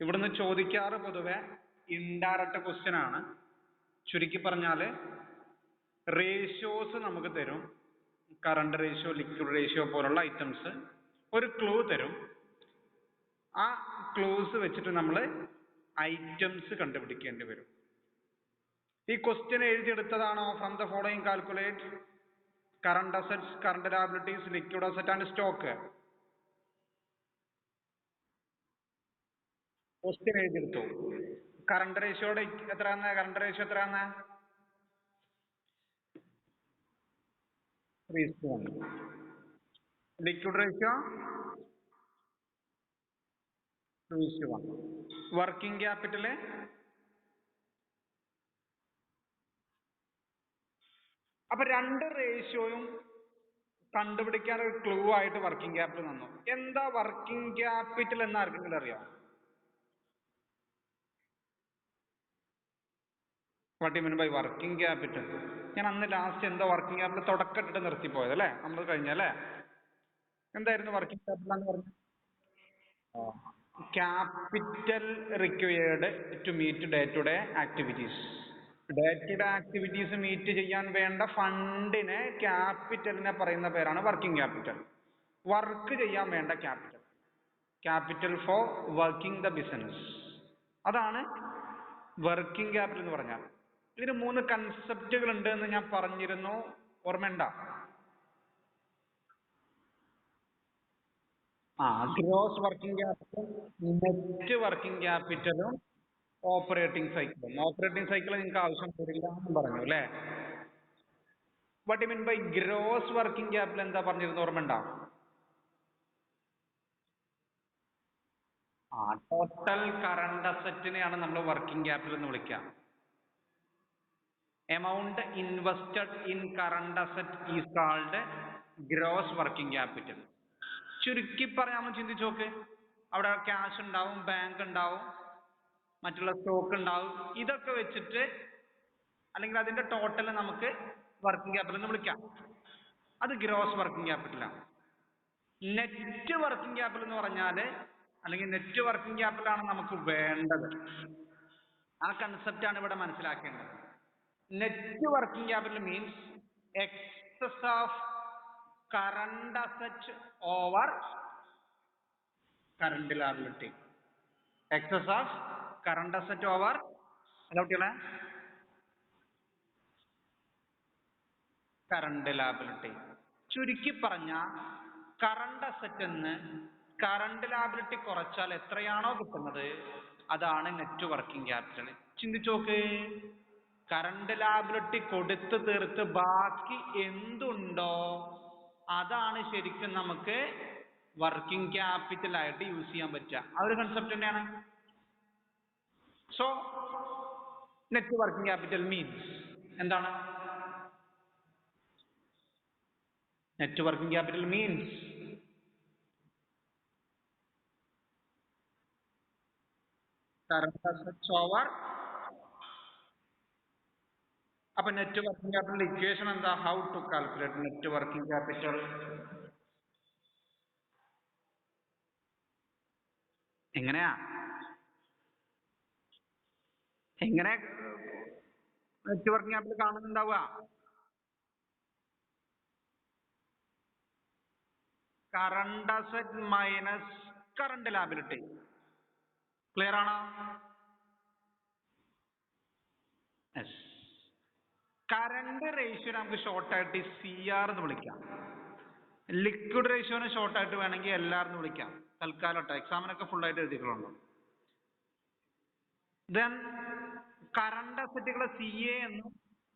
ഇവിടുന്ന് ചോദിക്കാറ് പൊതുവെ indirect question ആണ്. ചുരുക്കി പറഞ്ഞാൽ റേഷ്യോസ് നമുക്ക് തരും. കറണ്ട് റേഷ്യോ, ലിക്വിഡ് റേഷ്യോ പോലുള്ള ഐറ്റംസ് ഒരു ക്ലൂ തരും. ആ ക്ലൂസ് വെച്ചിട്ട് നമ്മൾ ഐറ്റംസ് കണ്ടുപിടിക്കേണ്ടി വരും. ഈ ക്വസ്റ്റ്യൻ എഴുതിയെടുത്തതാണോ from the following calculate current assets, current liabilities, liquid asset and stock? Question എഴുതിയെടുത്തു. കറണ്ട് റേഷ്യോയുടെ എത്രയാന്ന്? കറണ്ട് റേഷ്യോ എത്രയാന്ന്? 3:1. Liquid ratio 2:1. വർക്കിംഗ് ക്യാപിറ്റല് അപ്പൊ രണ്ട് റേഷ്യോയും കണ്ടുപിടിക്കാൻ ഒരു ക്ലൂ ആയിട്ട് വർക്കിംഗ് ക്യാപിറ്റൽ തന്നു. എന്താ വർക്കിംഗ് ക്യാപിറ്റൽ എന്ന് ആർക്കെങ്കിലും അറിയാം? What you mean by working capital? ഞാൻ അന്ന് ലാസ്റ്റ് എന്താ വർക്കിംഗ് ക്യാപിറ്റൽ തുടക്കം ഇട്ടിട്ട് നിർത്തിപ്പോയത് അല്ലേ? നമ്മൾ കഴിഞ്ഞല്ലേ? എന്തായിരുന്നു വർക്കിംഗ് ക്യാപിറ്റൽ എന്ന് പറഞ്ഞത്? Capital required to meet day to day activities. Day to day activities meet ചെയ്യാൻ വേണ്ട ഫണ്ടിനെ, ക്യാപിറ്റലിനെ പറയുന്ന പേരാണ് വർക്കിംഗ് ക്യാപിറ്റൽ. വർക്ക് ചെയ്യാൻ വേണ്ട capital, capital four working the business, അതാണ് വർക്കിംഗ് ക്യാപിറ്റൽ എന്ന് പറഞ്ഞാൽ. ഇതിന് 3 കൺസെപ്റ്റുകൾ ഉണ്ട് എന്ന് ഞാൻ പറഞ്ഞിരുന്നു, ഓർമ്മയുണ്ടോ? Gross working capital, net working ക്യാപിറ്റലും ഓപ്പറേറ്റിംഗ് സൈക്കിളും. ഓപ്പറേറ്റിംഗ് സൈക്കിൾ നിങ്ങൾക്ക് ആവശ്യം വരില്ല എന്ന് പറഞ്ഞു അല്ലേ? What you mean by gross working capital എന്താ പറഞ്ഞിരുന്നു, ഓർമ്മയുണ്ടോ? ടോട്ടൽ കറണ്ട് അസറ്റിനെയാണ് നമ്മൾ വർക്കിംഗ് ക്യാപിറ്റൽ എന്ന് വിളിക്കുക. Amount invested in current asset is called gross working capital. ചുരുക്കി പറയാൻ നമ്മൾ ചിന്തിച്ചു നോക്ക്. അവിടെ ക്യാഷ് ഉണ്ടാവും, ബാങ്ക് ഉണ്ടാവും, മറ്റുള്ള സ്റ്റോക്ക് ഉണ്ടാവും. ഇതൊക്കെ വെച്ചിട്ട് അല്ലെങ്കിൽ അതിന്റെ ടോട്ടൽ നമുക്ക് വർക്കിംഗ് ക്യാപിറ്റൽ എന്ന് വിളിക്കാം. അത് ഗ്രോസ് വർക്കിംഗ് ക്യാപിറ്റലാണ്. നെറ്റ് വർക്കിംഗ് ക്യാപിറ്റൽ എന്ന് പറഞ്ഞാൽ, അല്ലെങ്കിൽ നെറ്റ് വർക്കിംഗ് ക്യാപിറ്റൽ ആണ് നമുക്ക് വേണ്ടത്. ആ കൺസെപ്റ്റ് ആണ് ഇവിടെ മനസ്സിലാക്കേണ്ടത്. Net working capital means excess of current asset over current liability. Excess of current asset over അല്ല കുട്ടികളെ കറണ്ട് ലയബിലിറ്റി. ചുരുക്കി പറഞ്ഞ കറണ്ട് അസറ്റ് എന്ന് കറണ്ട് ലയബിലിറ്റി കുറച്ചാൽ എത്രയാണോ കിട്ടുന്നത് അതാണ് നെറ്റ് വർക്കിംഗ് ക്യാപിറ്റൽ. ചിന്തിച്ചു നോക്ക്. കറണ്ട് ലയബിലിറ്റി കൊടുത്ത് തീർത്ത് ബാക്കി എന്തുണ്ടോ അതാണ് ശരിക്കും നമുക്ക് വർക്കിംഗ് ക്യാപിറ്റൽ ആയിട്ട് യൂസ് ചെയ്യാൻ പറ്റുക. ആ ഒരു കൺസെപ്റ്റ് തന്നെയാണ്. So net working capital means എന്താണ്? Net working capital means current assets over. അപ്പൊ നെറ്റ് വർക്കിംഗ് ക്യാപിറ്റൽ ഇക്വേഷൻ എന്താ? How to calculate net working capital? എങ്ങനെയാ നെറ്റ് വർക്കിംഗ് ക്യാപിറ്റൽ കാണുന്നുണ്ടാവുക? Current asset minus current liability. Clear ആണോ? Yes. Current ratio നമുക്ക് ഷോർട്ടായിട്ട് CR എന്ന് വിളിക്കാം. ലിക്വിഡ് റേഷ്യോനെ ഷോർട്ടായിട്ട് വേണമെങ്കിൽ LR എന്ന് വിളിക്കാം. തൽക്കാലം എക്സാമിനൊക്കെ ഫുൾ ആയിട്ട് എഴുതിയിട്ടുള്ളൂ. ദെൻ കറണ്ട് അസറ്റുകളെ CA എന്നും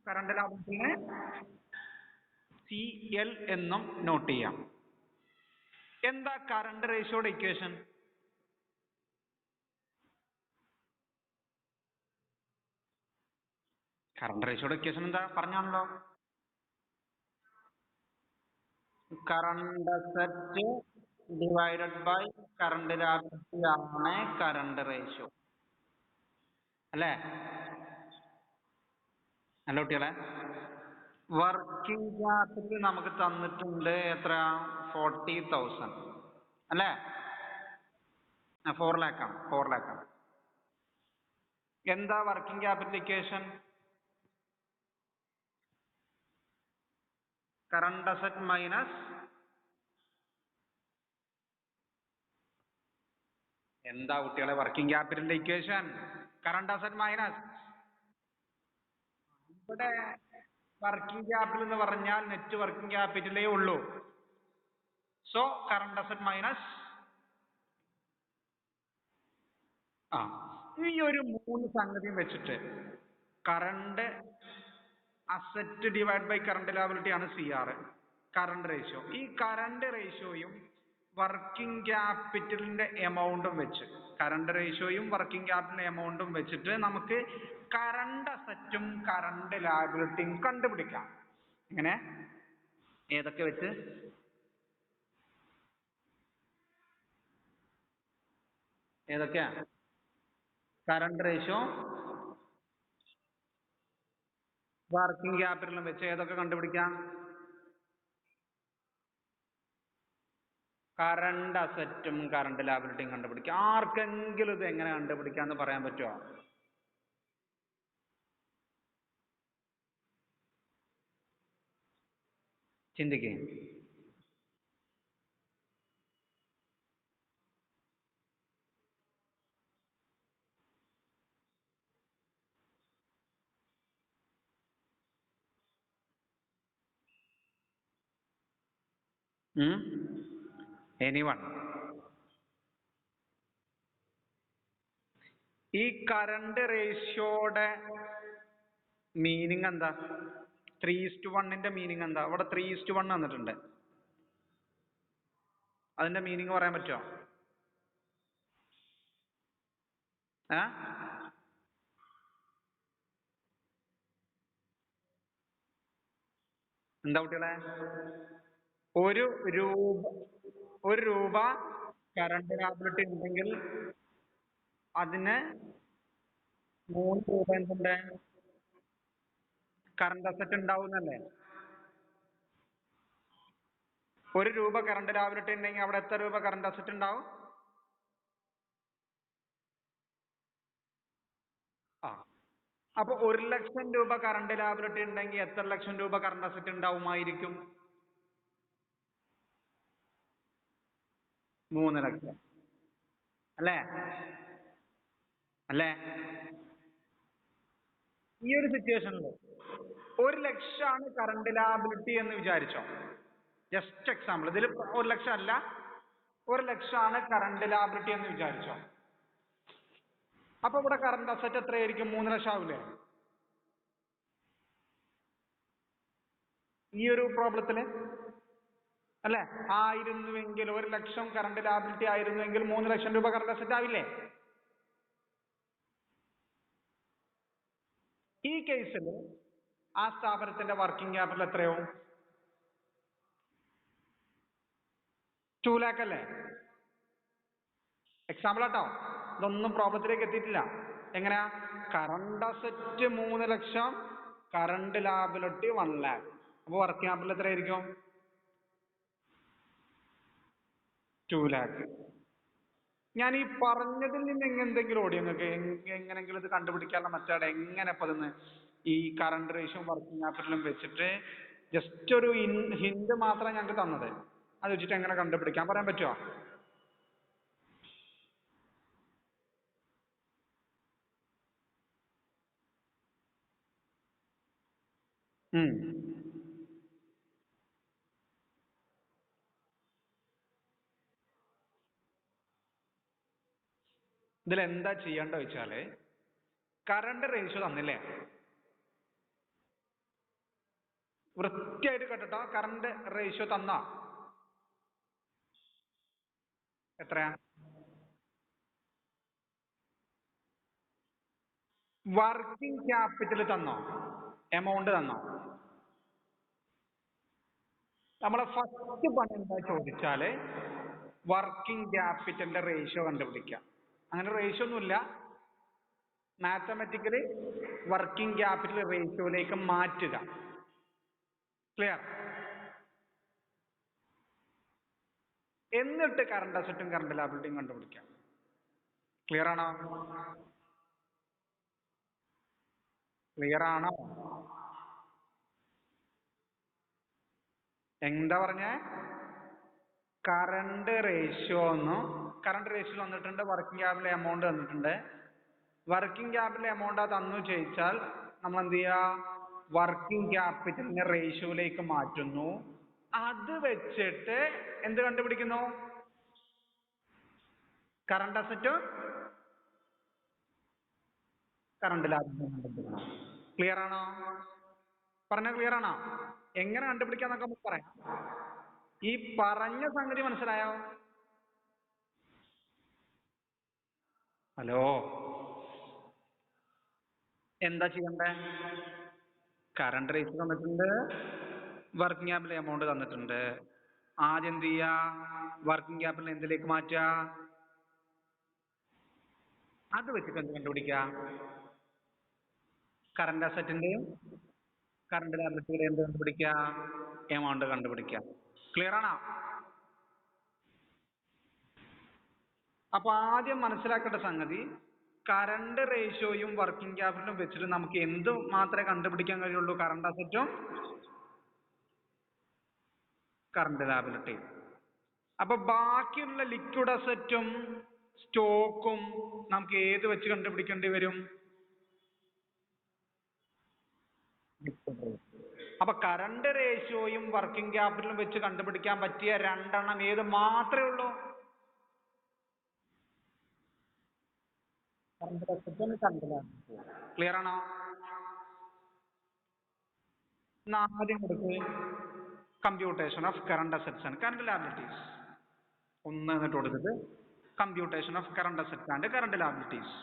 കറണ്ട് ലയബിലിറ്റിനെ CL എന്നും നോട്ട് ചെയ്യാം. എന്താ കറണ്ട് റേഷ്യോയുടെ ഇക്വേഷൻ? കറണ്ട് റേഷ്യോയുടെ ഇക്വേഷൻ എന്താ പറഞ്ഞാണല്ലോ? Current asset divided by current liability ആണ് കറണ്ട് റേഷ്യോ അല്ലേ? അല്ല കുട്ടികളെ, വർക്കിംഗ് ക്യാപിറ്റൽ നമുക്ക് തന്നിട്ടുണ്ട് എത്ര? 40,000 അല്ലേ? 4 lakh ആണ്. എന്താ working capital equation? Current asset minus എന്താ കുട്ടികളെ വർക്കിംഗ് ക്യാപിറ്റലിന്റെ ഇക്വേഷൻ? കറണ്ട് അസറ്റ് മൈനസ്, ഇവിടെ വർക്കിംഗ് ക്യാപിറ്റൽ എന്ന് പറഞ്ഞാൽ നെറ്റ് വർക്കിംഗ് ക്യാപിറ്റലേ ഉള്ളൂ. സോ കറണ്ട് അസറ്റ് മൈനസ് ഈ ഒരു മൂന്ന് സംഗതിയും വെച്ചിട്ട് current asset divide by current liability ആണ് CR, കറണ്ട് റേഷ്യോ. ഈ കറണ്ട് റേഷ്യോയും വർക്കിംഗ് ക്യാപിറ്റലിന്റെ എമൗണ്ടും വെച്ച്, കറണ്ട് റേഷ്യോയും വർക്കിംഗ് ക്യാപിറ്റലിന്റെ എമൗണ്ടും വെച്ചിട്ട് നമുക്ക് കറണ്ട് അസറ്റും കറണ്ട് ലയബിലിറ്റിയും കണ്ടുപിടിക്കാം. എങ്ങനെ? ഏതൊക്കെ വെച്ച്? ഏതൊക്കെയാ? കറണ്ട് റേഷ്യോ വർക്കിംഗ് ക്യാപിറ്റലും വെച്ച് ഏതൊക്കെ കണ്ടുപിടിക്കാം? കറണ്ട് അസറ്റും കറണ്ട് ലയബിലിറ്റിയും കണ്ടുപിടിക്കാം. ആർക്കെങ്കിലും ഇത് എങ്ങനെ കണ്ടുപിടിക്കാന്ന് പറയാൻ പറ്റുമോ? ചിന്തിക്കേ. എനിവൺ? ഈ കറണ്ട് റേഷ്യോയുടെ മീനിങ് എന്താ? 3:1 മീനിങ് എന്താ? അവിടെ 3:1 വന്നിട്ടുണ്ട്. അതിന്റെ മീനിങ് പറയാൻ പറ്റുമോ? എന്താ കുട്ടികളെ? ഒരു രൂപ കറണ്ട് ലയബിലിറ്റി ഉണ്ടെങ്കിൽ അതിന് 3 രൂപ എന്തുണ്ട്? Current asset ഉണ്ടാവുന്നല്ലേ? 1 രൂപ കറണ്ട് ലയബിലിറ്റി ഉണ്ടെങ്കിൽ അവിടെ എത്ര രൂപ കറണ്ട് അസറ്റ് ഉണ്ടാവും? അപ്പൊ 1,00,000 രൂപ കറണ്ട് ലയബിലിറ്റി ഉണ്ടെങ്കിൽ എത്ര ലക്ഷം രൂപ കറണ്ട് അസറ്റ് ഉണ്ടാവുമായിരിക്കും? 3 ലക്ഷം അല്ലേ? അല്ലേ? ഈ ഒരു സിറ്റുവേഷനിൽ 1,00,000 കറണ്ട് ലയബിലിറ്റി എന്ന് വിചാരിച്ചോ. ജസ്റ്റ് എക്സാമ്പിൾ, ഇതിൽ 1,00,000 അല്ല, 1,00,000 കറണ്ട് ലയബിലിറ്റി എന്ന് വിചാരിച്ചോ. അപ്പൊ ഇവിടെ കറണ്ട് അസറ്റ് എത്രയായിരിക്കും? 3 ലക്ഷം ആവില്ലേ? ഈ ഒരു പ്രോബ്ലത്തില് അല്ലെ? ആയിരുന്നുവെങ്കിൽ 1,00,000 കറണ്ട് ലയബിലിറ്റി ആയിരുന്നുവെങ്കിൽ 3 ലക്ഷം രൂപ കറണ്ട് അസറ്റ് ആവില്ലേ? ഈ കേസിൽ ആ സ്ഥാപനത്തിന്റെ വർക്കിംഗ് ക്യാപിറ്റൽ എത്രയോ? 2 lakh അല്ലേ? എക്സാമ്പിൾ ആട്ടോ, ഇതൊന്നും പ്രോബ്ലത്തിലേക്ക് എത്തിയിട്ടില്ല. എങ്ങനെയാ? കറണ്ട് അസറ്റ് 3 ലക്ഷം, കറണ്ട് ലയബിലിറ്റി 1 lakh. അപ്പൊ വർക്കിംഗ് ക്യാപിറ്റൽ എത്രയായിരിക്കും? 2 lakh. ഞാൻ ഈ പറഞ്ഞതിൽ നിന്ന് എന്തെങ്കിലും ഓടി നിങ്ങൾക്ക് എങ്ങനെങ്കിലും ഇത് കണ്ടുപിടിക്കാനുള്ള മെത്തേഡ് എങ്ങനെ ഇപ്പൊ ഇതൊന്ന് ഈ കറണ്ട് റേഷ്യോ വർക്കിംഗ് ക്യാപിറ്റലും വെച്ചിട്ട് ജസ്റ്റ് ഒരു ഹിന്റ് മാത്രം ഞങ്ങൾക്ക് തന്നത്, അത് വെച്ചിട്ട് എങ്ങനെ കണ്ടുപിടിക്കാൻ പറയാൻ പറ്റുമോ? ഇതിൽ എന്താ ചെയ്യേണ്ടത് വെച്ചാല്, കറണ്ട് റേഷ്യോ തന്നില്ലേ, വൃത്തിയായിട്ട് കേട്ടോ. കറണ്ട് റേഷ്യോ തന്ന എത്രയാ? വർക്കിംഗ് ക്യാപിറ്റൽ തന്നോ? എമൗണ്ട് തന്നോ? നമ്മളെ ഫസ്റ്റ് പണി എന്താ ചോദിച്ചാല് വർക്കിംഗ് ക്യാപിറ്റലിന്റെ റേഷ്യോ കണ്ടുപിടിക്കുക. അങ്ങനെ റേഷ്യോ ഒന്നുമില്ല, മാത്തമാറ്റിക്കലി വർക്കിംഗ് ക്യാപിറ്റൽ റേഷ്യോയിലേക്ക് മാറ്റുക. ക്ലിയർ? എന്നിട്ട് കറണ്ട് അസറ്റും കറണ്ട് ലയബിലിറ്റിയും കണ്ടുപിടിക്കാം. ക്ലിയർ ആണോ? ക്ലിയർ ആണോ? എന്താ പറഞ്ഞേ? കറണ്ട് റേഷ്യോ വന്നിട്ടുണ്ട്, വർക്കിംഗ് ക്യാപിറ്റൽ എമൗണ്ട് തന്നിട്ടുണ്ട്. വർക്കിംഗ് ക്യാപിറ്റൽ എമൗണ്ട് തന്നു ചോദിച്ചാൽ നമ്മൾ എന്ത് ചെയ്യുക? വർക്കിംഗ് ക്യാപിറ്റലിനെ റേഷ്യോയിലേക്ക് മാറ്റുന്നു. അത് വെച്ചിട്ട് എന്ത് കണ്ടുപിടിക്കുന്നു? കറണ്ട് അസറ്റും കറണ്ട് ലാഭം. ക്ലിയർ ആണോ? പറഞ്ഞ ക്ലിയർ ആണോ? എങ്ങനെ കണ്ടുപിടിക്കാന്നൊക്കെ നമുക്ക് പറയാം. ഈ പറഞ്ഞ സംഗതി മനസ്സിലായോ? ഹലോ, എന്താ ചെയ്യണ്ടേ? കറണ്ട് റേറ്റ് തന്നിട്ടുണ്ട്, വർക്കിംഗ് ക്യാപിറ്റൽ എമൗണ്ട് തന്നിട്ടുണ്ട്. ആദ്യം എന്ത് ചെയ്യാ? വർക്കിംഗ് ക്യാപിറ്റൽ എന്തിലേക്ക് മാറ്റുക? അത് വെച്ചിട്ട് എന്ത് കണ്ടുപിടിക്കുക? കറണ്ട് അസറ്റിന്റെയും കറണ്ട് ലാബിലിറ്റിയുടെ എന്ത് കണ്ടുപിടിക്കുക? എമൗണ്ട് കണ്ടുപിടിക്കുക. ക്ലിയർ ആണോ? അപ്പൊ ആദ്യം മനസ്സിലാക്കേണ്ട സംഗതി, കറണ്ട് റേഷ്യോയും വർക്കിംഗ് ക്യാപിറ്റലും വെച്ചിട്ട് നമുക്ക് എന്ത് മാത്രമേ കണ്ടുപിടിക്കാൻ കഴിയുള്ളൂ? കറണ്ട് അസറ്റും കറണ്ട് ലാബിലിറ്റിയും. അപ്പൊ ബാക്കിയുള്ള ലിക്വിഡ് അസറ്റും സ്റ്റോക്കും നമുക്ക് ഏത് വെച്ച് കണ്ടുപിടിക്കേണ്ടി വരും? അപ്പൊ കറണ്ട് റേഷ്യോയും വർക്കിംഗ് ക്യാപിറ്റലും വെച്ച് കണ്ടുപിടിക്കാൻ പറ്റിയ രണ്ടെണ്ണം ഏത് മാത്രമേ ഉള്ളൂ? ക്ലിയർ ആണോ? ആദ്യം കൊടുക്കുക computation of current assets and current liabilities. ഒന്ന് എന്നിട്ട് കൊടുത്തിട്ട് computation of current assets and current liabilities.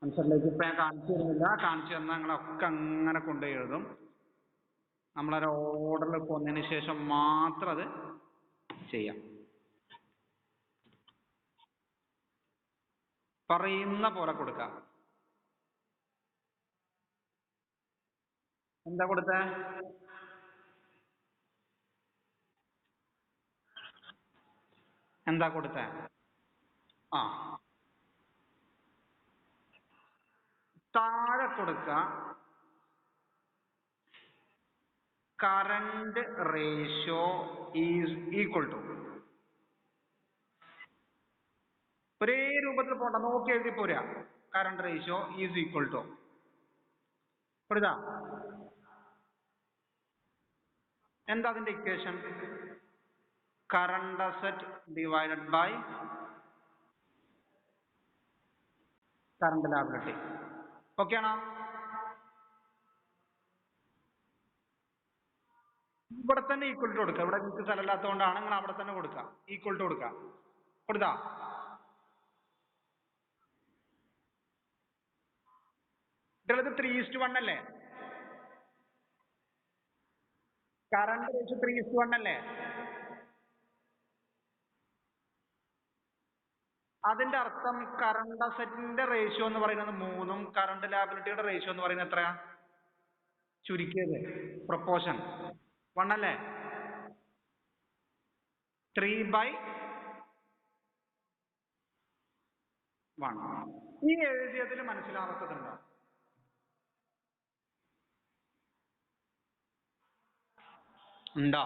ആൻസറിലേക്ക് ഇപ്പൊ ഞാൻ കാണിച്ചു തരുന്നില്ല. കാണിച്ചു തന്നാൽ നിങ്ങളൊക്കെ അങ്ങനെ കൊണ്ടുപോയി എഴുതും. നമ്മളൊരു ഓർഡറിൽ പോന്നതിന് ശേഷം മാത്രം അത് ചെയ്യാം. പറയുന്ന പോലെ കൊടുക്കാം. എന്താ കൊടുത്തേ? എന്താ കൊടുത്തേ? ആ, താഴെ കൊടുക്ക current ratio is equal to. ഒരേ രൂപത്തിൽ പോണ്ട, നോക്കി എഴുതി പോരാ. Current ratio is equal to കൊടുത്താ എന്താ അതിന്റെ equation? Current asset divided by current liability. Okay ആണോ? ഇവിടെ തന്നെ ഈക്വൽ ടു കൊടുക്കുക. ഇവിടെ നിങ്ങൾക്ക് സ്ഥലമില്ലാത്തതുകൊണ്ടാണ് നിങ്ങൾ അവിടെ തന്നെ കൊടുക്കുക. ഈക്വൽ ടു കൊടുക്കുക. കൊടുത്താ ഇത് 3:1 അല്ലേ? കറണ്ട് റേഷ്യോ 3:1 അല്ലേ? അതിന്റെ അർത്ഥം കറണ്ട് അസറ്റിന്റെ റേഷ്യോ എന്ന് പറയുന്നത് 3ഉം കറണ്ട് ലാബിലിറ്റിയുടെ റേഷ്യോ എന്ന് പറയുന്നത് എത്രയാ? ചുരുക്കിയത് പ്രൊപ്പോർഷൻ 1 അല്ലേ? 3/1. ഈ എഴുതിയതിൽ മനസ്സിലാവാത്തതുണ്ടോ? ഉണ്ടോ?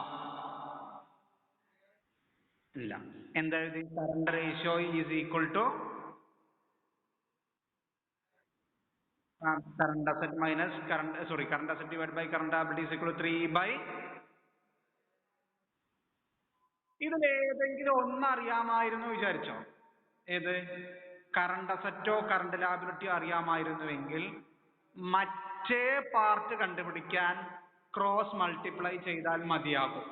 ഇല്ല. എന്താ എഴുതി? Current ratio is equal to current asset minus current asset divide by current liability is equal to 3/. ഇതിൽ ഏതെങ്കിലും ഒന്ന് അറിയാമായിരുന്നു വിചാരിച്ചോ? ഏത്? കറണ്ട് അസറ്റോ കറണ്ട് ലാബിലിറ്റിയോ അറിയാമായിരുന്നുവെങ്കിൽ മറ്റേ പാർട്ട് കണ്ടുപിടിക്കാൻ ക്രോസ് മൾട്ടിപ്ലൈ ചെയ്താൽ മതിയാകും.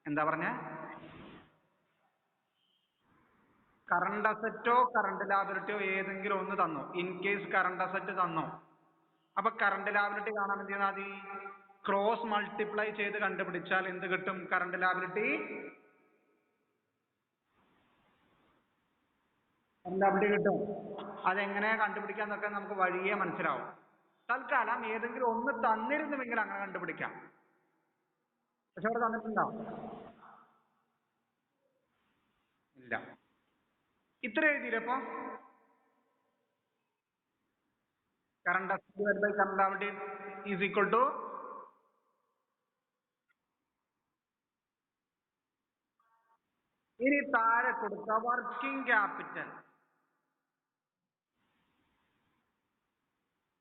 എന്താ പറഞ്ഞ? കറണ്ട് അസറ്റോ കറണ്ട് ലാബിലിറ്റിയോ ഏതെങ്കിലും ഒന്ന് തന്നു. ഇൻ കേസ് കറണ്ട് അസറ്റ് തന്നു, അപ്പൊ കറണ്ട് ലാബിലിറ്റി കാണാൻ എന്ത് ചെയ്താൽ മതി? ക്രോസ് മൾട്ടിപ്ലൈ ചെയ്ത് കണ്ടുപിടിച്ചാൽ എന്ത് കിട്ടും? കറണ്ട് ലാബിലിറ്റി കിട്ടും. അതെങ്ങനെയാ കണ്ടുപിടിക്കാന്നൊക്കെ നമുക്ക് വഴിയേ മനസ്സിലാവും. തൽക്കാലം ഏതെങ്കിലും ഒന്ന് തന്നിരുന്നുവെങ്കിൽ അങ്ങനെ കണ്ടുപിടിക്കാം. പക്ഷെ അവിടെ തന്നിട്ടുണ്ടോ? ഇല്ല. ഇത്ര എഴുതിയില്ലപ്പോ? Current asset divide by current liability is equal to ഇനി താഴെ കൊടുത്ത വർക്കിംഗ് ക്യാപിറ്റൽ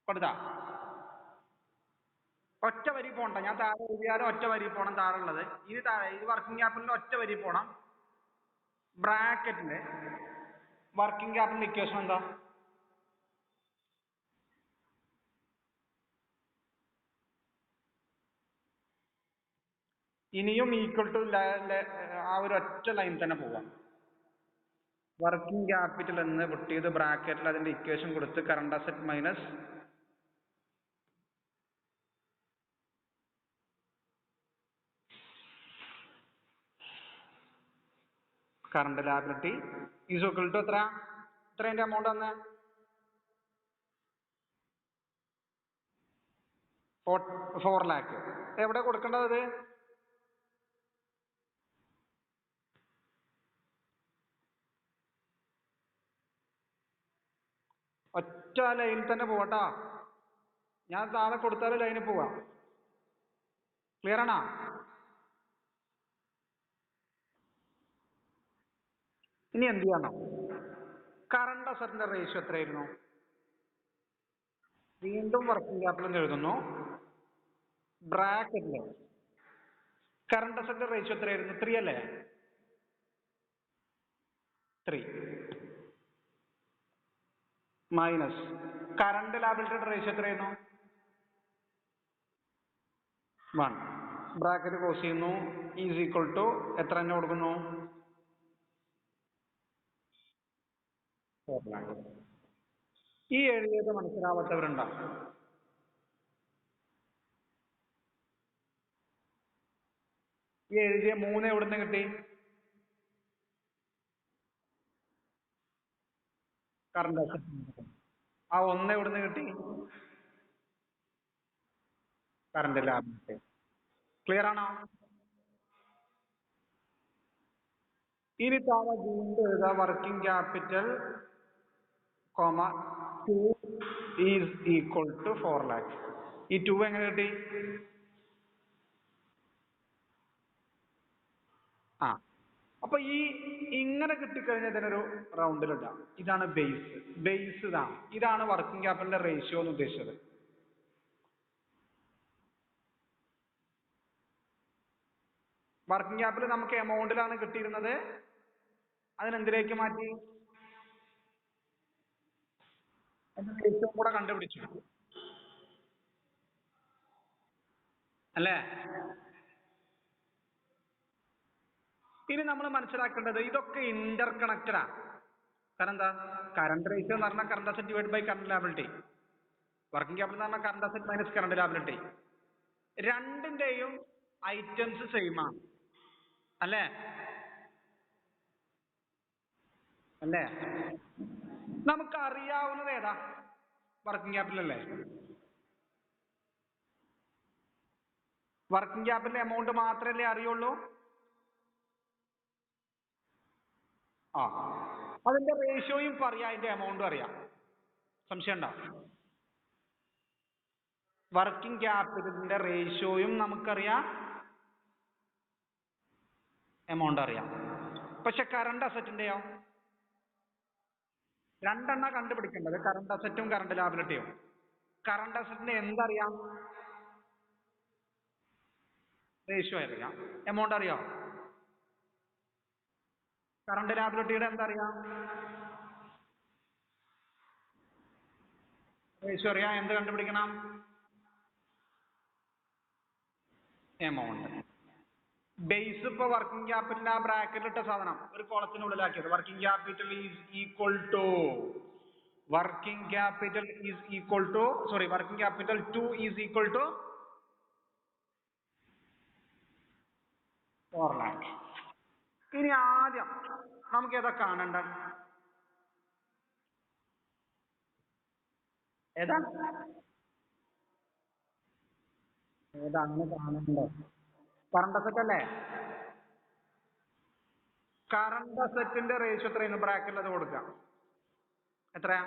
കൊടുത്ത ഒറ്റ വരി പോണ്ട, ഞാൻ താഴെ എഴുതിയാലും ഒറ്റ വരി പോണം താഴെ ഉള്ളത്. ഇനി താഴെ ഇത് വർക്കിംഗ് ക്യാപിറ്റലിന്റെ ഒറ്റ വരി പോണം. ബ്രാക്കറ്റില് വർക്കിംഗ് ക്യാപിറ്റൽ ഇക്വേഷൻ എന്താ? ഇനിയും ഈക്വൽ ടു ആ ഒരു ഒറ്റ ലൈൻ തന്നെ പോവാം. വർക്കിംഗ് ക്യാപിറ്റൽ എന്ന് പുട്ട് ചെയ്ത് ബ്രാക്കറ്റിൽ അതിന്റെ ഇക്വേഷൻ കൊടുത്ത് current asset minus current liability is equal to എത്ര അതിന്റെ എമൗണ്ട് വന്ന് 4 lakh. എവിടെ കൊടുക്കേണ്ടത്? അത് ഒറ്റ ലൈനിൽ തന്നെ പോവാട്ടാ. ഞാൻ താഴെ കൊടുത്താലും ലൈനിൽ പോവാം. ക്ലിയർ ആണോ? ഇനി എന്ത് ചെയ്യണം? കറണ്ട് അസറ്റിന്റെ റേഷ്യോ എത്രയായിരുന്നു? വീണ്ടും വർക്കിംഗ് ക്യാപിറ്റൽ എഴുതുന്നു. ബ്രാക്കറ്റില് കറണ്ട് അസറ്റിന്റെ റേഷ്യോ എത്രയായിരുന്നു? 3 അല്ലേ? 3 മൈനസ് കറണ്ട് ലയബിലിറ്റിയുടെ റേഷ്യോ എത്രയായിരുന്നു? 1. ബ്രാക്കറ്റ് ക്ലോസ് ചെയ്യുന്നു. ഈസ് ഈക്വൽ ടു എത്ര തന്നെ കൊടുക്കുന്നു? 4 lakh. ഈ എഴുതിയത് മനസ്സിലാവാത്തവരുണ്ടോ? ഈ എഴുതിയ 3 എവിടുന്ന് കിട്ടി? Current asset. ആ 1 എവിടുന്ന് കിട്ടി? Current liability. ക്ലിയർ ആണോ? ഇനി താഴെ വീണ്ടും എഴുതാ working capital comma 2 is equal to 4 lakh. ഈ 2 എങ്ങനെ കിട്ടി? ആ അപ്പൊ ഈ ഇങ്ങനെ കിട്ടിക്കഴിഞ്ഞാൽ ഇതിനൊരു റൗണ്ടിലിടാം. ഇതാണ് ബേസ്. ബേസ് ഇതാണ് വർക്കിംഗ് ക്യാപിറ്റലിന്റെ റേഷ്യോ എന്ന് ഉദ്ദേശിച്ചത്. വർക്കിംഗ് ക്യാപിറ്റൽ നമുക്ക് എമൗണ്ടിലാണ് കിട്ടിയിരുന്നത്. അതിനെന്തിലേക്ക് മാറ്റി? അതിന്റെ റേഷ്യോ കൂടെ കണ്ടുപിടിച്ചു അല്ലേ? ഇനി നമ്മൾ മനസ്സിലാക്കേണ്ടത് ഇതൊക്കെ ഇന്റർ കണക്റ്റഡാ. കാരണം എന്താ? കറണ്ട് റേഷ്യോ എന്ന് പറഞ്ഞാൽ current asset divide by current liability. Working capital എന്ന് പറഞ്ഞാൽ current asset minus current liability. രണ്ടിന്റെയും ഐറ്റംസ് സെയിം ആണ് അല്ലേ? അല്ലേ? നമുക്ക് അറിയാവുന്നത് ഏതാ? വർക്കിംഗ് ക്യാപിറ്റൽ അല്ലേ? വർക്കിംഗ് ക്യാപിറ്റൽ എമൗണ്ട് മാത്രമല്ലേ അറിയുള്ളൂ? ആ അതിന്റെ റേഷ്യോയും പറയാം, അതിന്റെ എമൗണ്ടും അറിയാം. സംശയം ഉണ്ടോ? വർക്കിംഗ് ക്യാപിറ്റലിന്റെ റേഷ്യോയും നമുക്കറിയാം, എമൗണ്ട് അറിയാം. പക്ഷെ കറണ്ട് അസറ്റിന്റെയോ? രണ്ടെണ്ണ കണ്ടുപിടിക്കേണ്ടത്, കറണ്ട് അസറ്റും കറണ്ട് ലയബിലിറ്റിയും. കറണ്ട് അസറ്റിന്റെ എന്തറിയാം? റേഷ്യോ അറിയാം. എമൗണ്ട് അറിയോ? കറണ്ട് ലയബിലിറ്റിയുടെ എന്തറിയാം? റേഷ്യോ അറിയാം. എന്ത് കണ്ടുപിടിക്കണം? എമൗണ്ട്. ബേസ് ഇപ്പൊ വർക്കിംഗ് ക്യാപിറ്റൽ ആ ബ്രാക്കറ്റിൽ ഇട്ട സാധനം ഒരു കോളത്തിനുള്ളിലാക്കിയത്. Working capital is equal to working capital is equal to working capital 2 is equal to 4 lakh. ഇനി ആദ്യം നമുക്ക് ഏതാ കാണണ്ട? ഏതാ ഏതാണ് കാണണ്ടോ? കറണ്ട് അസറ്റ് അല്ലേ? കറണ്ട് അസറ്റിന്റെ റേഷ്യോ എത്രയാണ്? ബ്രാക്കറ്റിൽ അത് കൊടുക്കാം. എത്രയാ?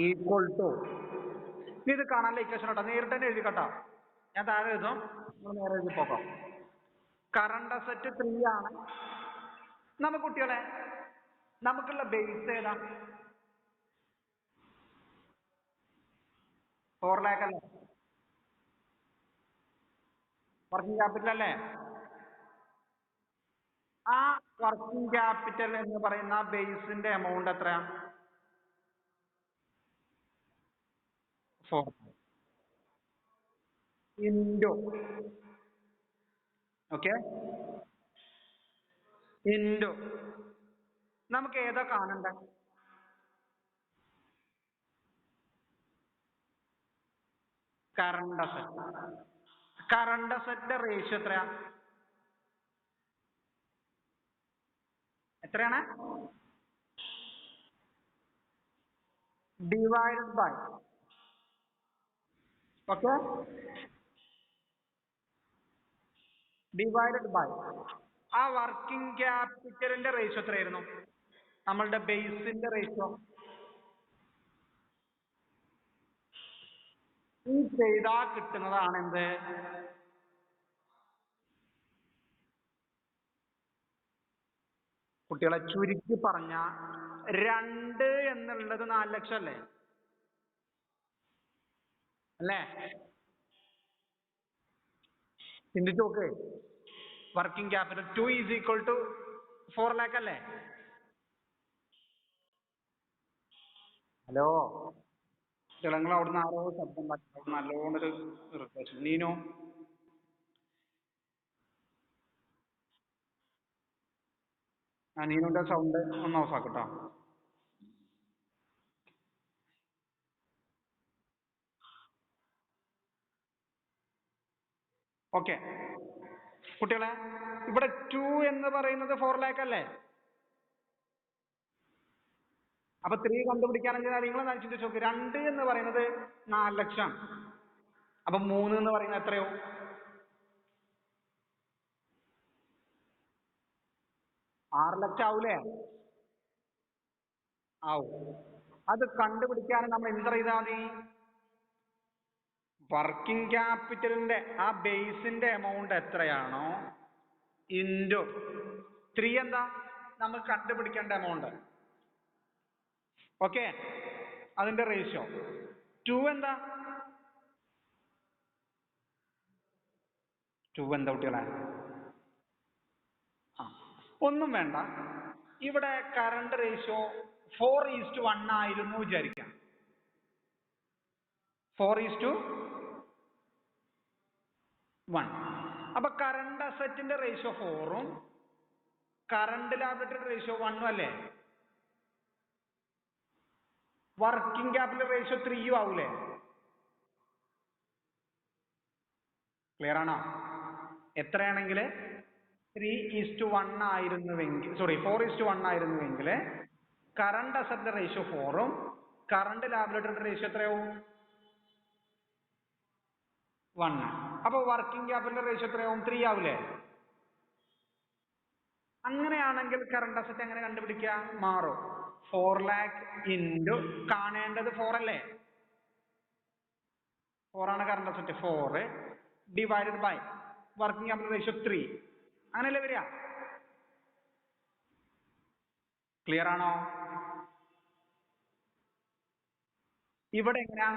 ഈക്വൽ ടു, ഇത് കാണാനുള്ള ഇക്വേഷൻ കേട്ടോ, നേരിട്ട് തന്നെ എഴുതി കേട്ടോ. ഞാൻ താഴെ എഴുതും, നമ്മൾ നേരെ എഴുതി പോകാം. കറണ്ട് അസറ്റ് 3 ആണ്. നമുക്ക് കുട്ടികളെ നമുക്കുള്ള ബേസ് ഏതാ? 4 lakh അല്ലേ? വർക്കിംഗ് ക്യാപിറ്റൽ അല്ലേ? ആ വർക്കിംഗ് ക്യാപിറ്റൽ എന്ന് പറയുന്ന ബേസിന്റെ എമൗണ്ട് എത്രയാ? 4 ഇൻറ്റു, ഓക്കെ, ഇൻറ്റു നമുക്ക് ഏതാ കാണണ്ടേ? Current asset. കറണ്ട് അസറ്റിന്റെ റേഷ്യോ എത്രയാ? എത്രയാണ്? Divided by, okay, divided by ആ വർക്കിംഗ് ക്യാപിറ്റലിന്റെ റേഷ്യോ എത്രയായിരുന്നു? നമ്മളുടെ ബേസിന്റെ റേഷ്യോ. ഈ ചെയ്താൽ കിട്ടുന്നതാണ് എന്ത്? കുട്ടികളെ ചുരുക്കി പറഞ്ഞ 2 എന്നുള്ളത് 4 ലക്ഷം അല്ലേ? അല്ലേ? ചിന്തിച്ചു നോക്ക്. Working capital 2 is equal to 4 lakh അല്ലേ? ഹലോ, നിങ്ങൾ അവിടുന്ന് ആരോ ശബ്ദം പറ്റും, നല്ലോണൊരു ഇറിറ്റേഷൻ. നീനോ? ആ നീനുന്റെ സൗണ്ട് ഒന്ന് ഓഫ് ആക്കട്ടോ. ഓക്കെ കുട്ടികളെ, ഇവിടെ 2 എന്ന് പറയുന്നത് 4 lakh അല്ലേ? അപ്പൊ 3 കണ്ടുപിടിക്കാനെങ്കിൽ നിങ്ങൾ ചിന്തിച്ചു നോക്ക്. 2 എന്ന് പറയുന്നത് 4 ലക്ഷം. അപ്പൊ 3 എന്ന് പറയുന്നത് എത്രയോ? 6 ലക്ഷം ആവൂലേ? ആവും. അത് കണ്ടുപിടിക്കാൻ നമ്മൾ എന്ത് ചെയ്താൽ മതി? വർക്കിംഗ് ക്യാപിറ്റലിന്റെ ആ ബേസിന്റെ എമൗണ്ട് എത്രയാണോ ഇൻറ്റു 3 എന്താ നമ്മൾ കണ്ടുപിടിക്കേണ്ട എമൗണ്ട്, ഓക്കെ, അതിന്റെ റേഷ്യോ. 2 എന്താ? 2 എന്താ കുട്ടികളെ? ആ ഒന്നും വേണ്ട. ഇവിടെ കറണ്ട് റേഷ്യോ 4:1 ആയിരുന്നു വിചാരിക്കാം. 4:1. അപ്പൊ കറണ്ട് അസറ്റിന്റെ റേഷ്യോ 4ഉം കറണ്ട് ലാബിലിറ്റിയുടെ റേഷ്യോ 1ഉം അല്ലേ? വർക്കിംഗ് ക്യാപിറ്റൽ റേഷ്യോ 3ഉം ആവൂലേ? ക്ലിയർ ആണോ? എത്രയാണെങ്കിൽ 3:1 ആയിരുന്നുവെങ്കിൽ, സോറി 4:1 ആയിരുന്നുവെങ്കിൽ കറണ്ട് അസറ്റിന്റെ റേഷ്യോ 4ഉം കറണ്ട് ലാബിലിറ്റിയുടെ റേഷ്യോ എത്രയാവും? 1. അപ്പൊ വർക്കിംഗ് ക്യാപിറ്റൽ റേഷ്യോ എത്രയാവും? 3 ആവൂലേ? അങ്ങനെയാണെങ്കിൽ കറണ്ട് അസറ്റ് എങ്ങനെ കണ്ടുപിടിക്കുക? മാറും. 4 lakh ഇൻറ്റു കാണേണ്ടത് 4 അല്ലേ? 4 ആണ് current asset. 4 divided by working capital ratio 3. അങ്ങനെയല്ലേ വരിക? ക്ലിയർ ആണോ? ഇവിടെ എങ്ങനെയാ?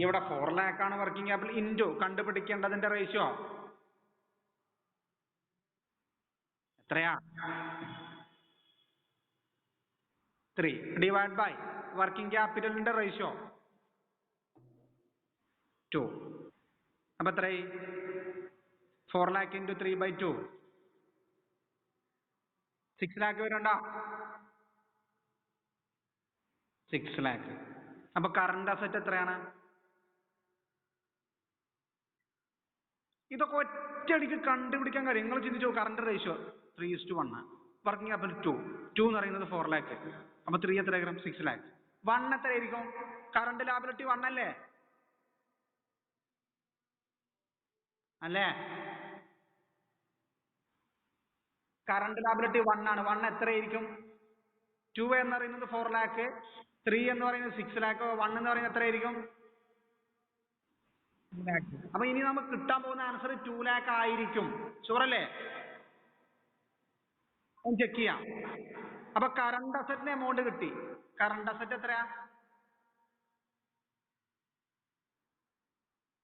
ഇവിടെ 4 lakh ആണ് വർക്കിംഗ് ക്യാപിറ്റൽ ഇൻറ്റു കണ്ടുപിടിക്കേണ്ടതിന്റെ റേഷ്യോ എത്രയാ? 3 ഡിവൈഡ് ബൈ വർക്കിംഗ് ക്യാപിറ്റലിന്റെ റേഷ്യോ 2. അപ്പൊ എത്രയായി? 4 lakh ഇൻറ്റു 3/2 6 lakh വരണ്ട? 6 lakh. അപ്പൊ കറണ്ട് അസറ്റ് എത്രയാണ്? ഇതൊക്കെ ഒറ്റയടിക്ക് കണ്ടുപിടിക്കാൻ കാര്യം നിങ്ങൾ ചിന്തിച്ചു. കറണ്ട് റേഷ്യോ 3:1, വർക്കിംഗ് ക്യാപിറ്റൽ 2 എന്ന് പറയുന്നത് 4 lakh. അപ്പൊ 3 എത്രയായിരിക്കും? 6 lakh. 1 എത്രയായിരിക്കും? കറണ്ട് ലാബിലിറ്റി 1 അല്ലേ? അല്ലേ? കറണ്ട് ലാബിലിറ്റി 1 ആണ്. 1 എത്രയായിരിക്കും? 2 എന്ന് പറയുന്നത് 4 lakh, 3 എന്ന് പറയുന്നത് 6 ലാക്ക്, 1 എന്ന് പറയുന്നത് എത്രയായിരിക്കും? 2 ലാക്ക്. അപ്പൊ ഇനി നമുക്ക് കിട്ടാൻ പോകുന്ന ആൻസർ 2 ലാക്ക് ആയിരിക്കും. ഷുവറല്ലേ? ഒന്ന് ചെക്ക് ചെയ്യാം. അപ്പൊ കറണ്ട് അസറ്റിന്റെ എമൗണ്ട് കിട്ടി. കറണ്ട് അസറ്റ് എത്രയാ?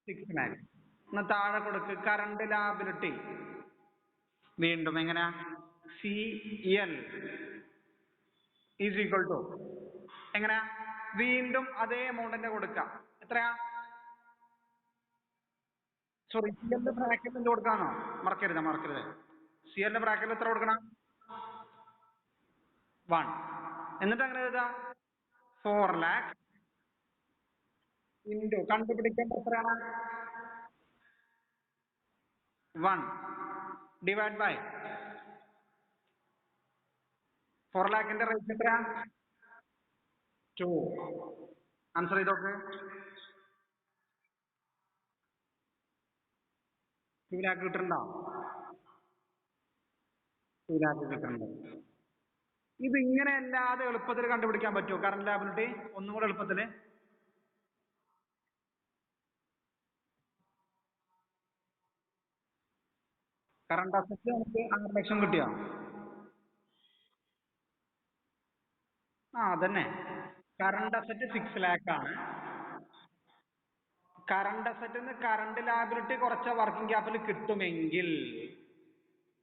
6 ലാക്ക്. എന്നാ താഴെ കൊടുക്ക് കറണ്ട് ലാബിലിറ്റി. വീണ്ടും എങ്ങനെയാ? CL ഈസ് ഈക്വൽ ടു എങ്ങനെയാ? വീണ്ടും അതേ എമൗണ്ട് തന്നെ കൊടുക്കാം. എത്രയാ? സോറി, CL ബ്രാക്കറ്റ് എന്ത് കൊടുക്കാന്നോ? മറക്കരുത്. CL ബ്രാക്കറ്റിൽ എത്ര കൊടുക്കണം? 1. എന്നിട്ട് അങ്ങനെ എഴുതാ? 4 ലാക്ക് ഇൻറ്റു കണ്ടുപിടിക്കേണ്ട എത്രയാണ്? 1 ഡിവൈഡ് ബൈ 4 ലാക്കിന്റെ റേറ്റ് എത്രയാ? 2. ആൻസർ ചെയ്തോക്ക്. 2 ലാക്ക് കിട്ടുന്നുണ്ടോ? 2 ലാക്ക് കിട്ടുന്നുണ്ട്. ഇത് ഇങ്ങനെ അല്ലാതെ എളുപ്പത്തിൽ കണ്ടുപിടിക്കാൻ പറ്റുമോ കറണ്ട് ലാബിലിറ്റി? ഒന്നും കൂടെ എളുപ്പത്തില്. കറണ്ട് അസറ്റ് നമുക്ക് 6 ലക്ഷം കിട്ടിയോ? അതന്നെ. കറണ്ട് അസറ്റ് 6 ലാക്ക് ആണ്. കറണ്ട് അസറ്റിന്ന് കറണ്ട് ലാബിലിറ്റി കുറച്ച വർക്കിംഗ് ക്യാപിറ്റൽ കിട്ടുമെങ്കിൽ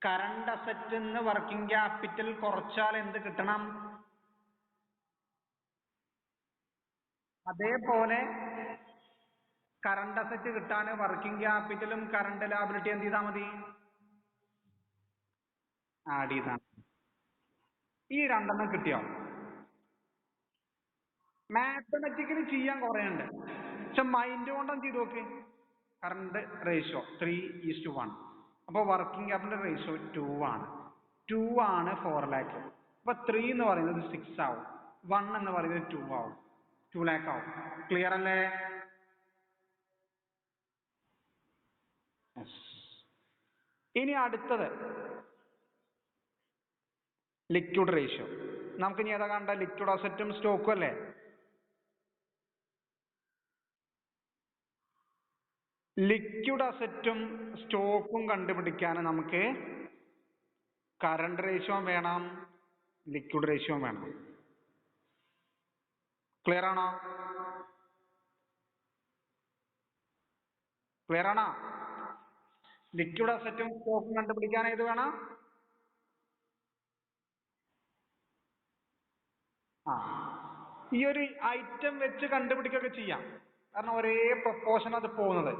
കറണ്ട് അസറ്റിന്ന് വർക്കിംഗ് ക്യാപിറ്റൽ കുറച്ചാൽ എന്ത് കിട്ടണം? അതേപോലെ കറണ്ട് അസറ്റ് കിട്ടാൻ വർക്കിംഗ് ക്യാപിറ്റലും കറണ്ട് ലാബിലിറ്റി എന്ത് ചെയ്താൽ മതി? ആഡ് ചെയ്താൽ. ഈ രണ്ടെണ്ണം കിട്ടിയോ? മാത്തമാറ്റിക്കലി ചെയ്യാൻ കുറേ ഉണ്ട്, പക്ഷെ മൈൻഡ് കൊണ്ടൊന്നും ചെയ്ത് നോക്ക്. Current ratio 3:1. അപ്പോൾ വർക്കിംഗ് ക്യാപിറ്റൽ റേഷ്യോ 2 ആണ്. 2 ആണ് 4 ലാക്ക്. അപ്പൊ 3 എന്ന് പറയുന്നത് 6 ആവും, 1 എന്ന് പറയുന്നത് 2 ആവും. 2 ലാക്ക് ആവും. ക്ലിയർ അല്ലേ? ഇനി അടുത്തത് ലിക്വിഡ് റേഷ്യോ. നമുക്ക് ഇനി ഏതാ കണ്ട? ലിക്വിഡ് അസറ്റും സ്റ്റോക്കും അല്ലേ? ലിക്വിഡ് അസറ്റും സ്റ്റോക്കും കണ്ടുപിടിക്കാൻ നമുക്ക് കറണ്ട് റേഷ്യോ വേണം, ലിക്വിഡ് റേഷ്യോ വേണം. ക്ലിയർ ആണോ? ക്ലിയർ ആണോ? ലിക്വിഡ് അസറ്റും സ്റ്റോക്കും കണ്ടുപിടിക്കാൻ ഏത് വേണം? ഈ ഒരു ഐറ്റം വെച്ച് കണ്ടുപിടിക്കുകയൊക്കെ ചെയ്യാം, കാരണം ഒരേ പ്രൊപ്പോർഷൻ അത് പോകുന്നത്.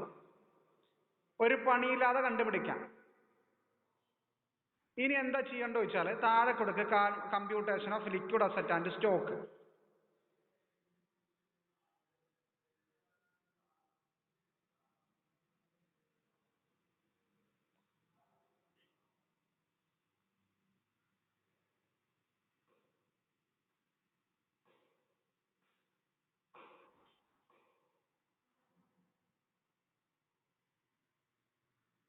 ഒരു പണിയില്ലാതെ കണ്ടുപിടിക്കാം. ഇനി എന്താ ചെയ്യേണ്ടത് വെച്ചാൽ താഴെ കൊടുക്കുക computation of liquid asset and stock.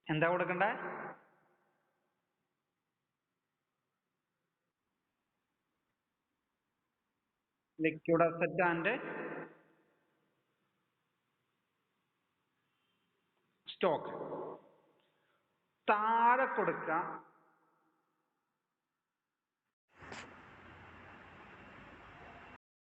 എന്താ കൊടുക്കണ്ടേ? Liquid asset and stock. താഴെ കൊടുക്കുക